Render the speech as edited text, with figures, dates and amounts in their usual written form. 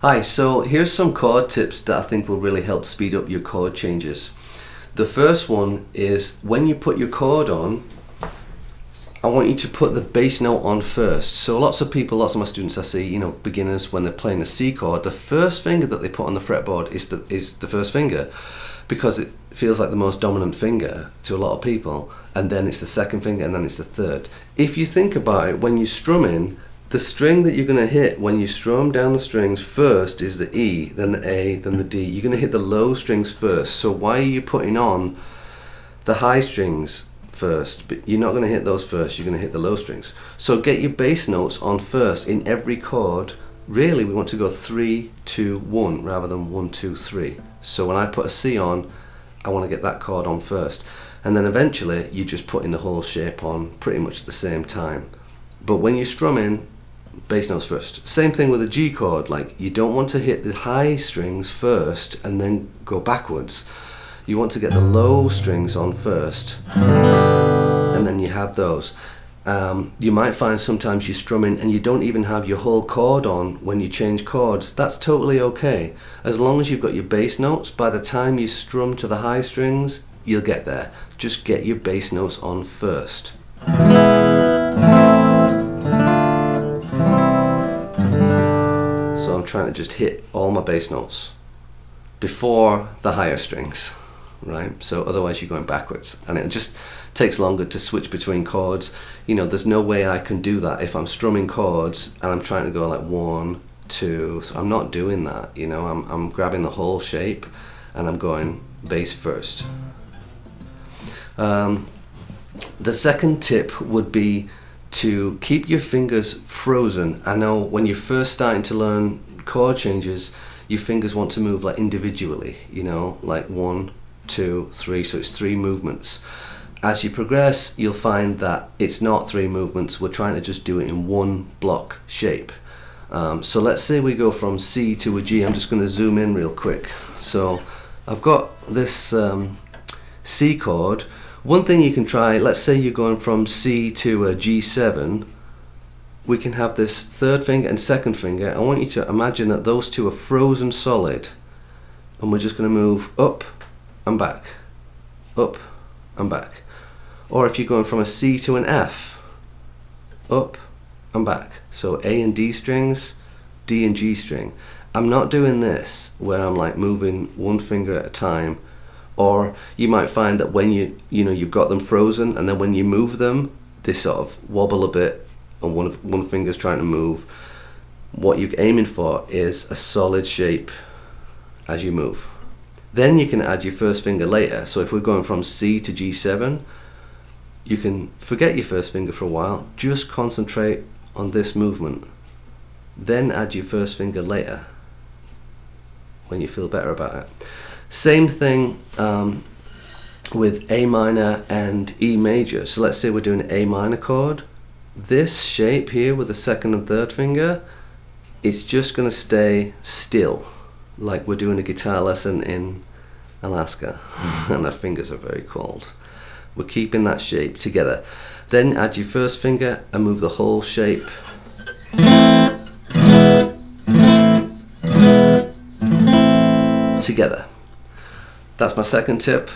Hi, so here's some chord tips that I think will really help speed up your chord changes. The first one is when you put your chord on, I want you to put the bass note on first. So lots of my students I see, beginners, when they're playing a C chord, the first finger that they put on the fretboard is the first finger, because it feels like the most dominant finger to a lot of people, and then it's the second finger, and then it's the third. If you think about it, when you're strumming, the string that you're going to hit when you strum down the strings first is the E, then the A, then the D. You're going to hit the low strings first. So why are you putting on the high strings first? But you're not going to hit those first, you're going to hit the low strings. So get your bass notes on first in every chord. Really, we want to go 3, 2, 1 rather than 1, 2, 3. So when I put a C on, I want to get that chord on first. And then eventually you just put in the whole shape on pretty much at the same time. But when you're strumming, bass notes first. Same thing with a G chord, like you don't want to hit the high strings first and then go backwards. You want to get the low strings on first and then you have those. You might find sometimes you're strumming and you don't even have your whole chord on when you change chords. That's totally okay. As long as you've got your bass notes, by the time you strum to the high strings, you'll get there. Just get your bass notes on first. So I'm trying to just hit all my bass notes before the higher strings, right? So otherwise you're going backwards and it just takes longer to switch between chords. There's no way I can do that if I'm strumming chords and I'm trying to go like 1, 2. So I'm not doing that, I'm grabbing the whole shape and I'm going bass first. The second tip would be to keep your fingers frozen. I know when you're first starting to learn chord changes, your fingers want to move like individually, like 1, 2, 3, so it's 3 movements. As you progress, you'll find that it's not 3 movements, we're trying to just do it in one block shape. So let's say we go from C to a G. I'm just going to zoom in real quick. So I've got this C chord. One thing you can try, let's say you're going from C to a G7, we can have this third finger and second finger. I want you to imagine that those two are frozen solid and we're just going to move up and back, up and back. Or if you're going from a C to an F, up and back. So A and D strings, D and G string. I'm not doing this where I'm like moving one finger at a time. Or you might find that when you've got them frozen and then when you move them, they sort of wobble a bit and one finger's trying to move. What you're aiming for is a solid shape as you move. Then you can add your first finger later. So if we're going from C to G7, you can forget your first finger for a while, just concentrate on this movement. Then add your first finger later when you feel better about it. Same thing with A minor and E major. So let's say we're doing an A minor chord. This shape here with the second and third finger, it's just going to stay still, like we're doing a guitar lesson in Alaska and our fingers are very cold. We're keeping that shape together. Then add your first finger and move the whole shape together. That's my second tip.